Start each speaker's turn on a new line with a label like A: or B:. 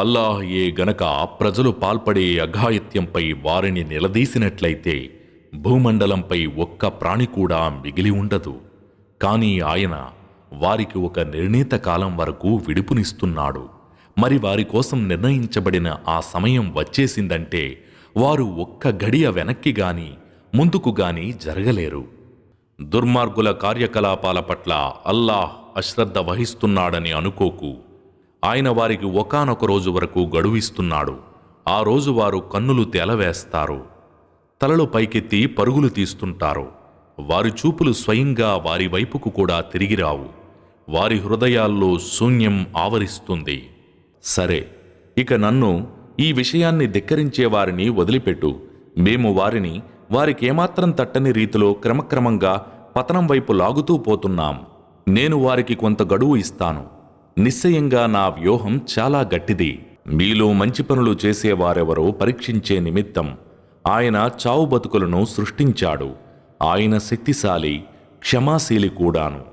A: అల్లాహయే గనక ప్రజలు పాల్పడే అఘాయిత్యంపై వారిని నిలదీసినట్లయితే భూమండలంపై ఒక్క ప్రాణి కూడా మిగిలి ఉండదు. కానీ ఆయన వారికి ఒక నిర్ణీత కాలం వరకు విడుపునిస్తున్నాడు. మరి వారి కోసం నిర్ణయించబడిన ఆ సమయం వచ్చేసిందంటే వారు ఒక్క గడియ వెనక్కి గాని ముందుకు గాని జరగలేరు. దుర్మార్గుల కార్యకలాపాల పట్ల అల్లాహ్ అశ్రద్ధ వహిస్తున్నాడని అనుకోకు. ఆయన వారికి ఒకానొక రోజు వరకు గడువిస్తున్నాడు. ఆ రోజు వారు కన్నులు తేలవేస్తారు, తలలు పైకెత్తి పరుగులు తీస్తుంటారు. వారి చూపులు స్వయంగా వారి వైపుకు కూడా తిరిగిరావు. వారి హృదయాల్లో శూన్యం ఆవరిస్తుంది. సరే, ఇక నన్ను ఈ విషయాన్ని ధిక్కరించే వారిని వదిలిపెట్టు. మేము వారికేమాత్రం తట్టని రీతిలో క్రమక్రమంగా పతనం వైపు లాగుతూ పోతున్నాం. నేను వారికి కొంత గడువు ఇస్తాను. నిశ్చయంగా నా వ్యూహం చాలా గట్టిది. మీలో మంచి పనులు చేసేవారెవరో పరీక్షించే నిమిత్తం ఆయన చావు బతుకులను సృష్టించాడు. ఆయన శక్తిశాలి, క్షమాశీలి కూడాను.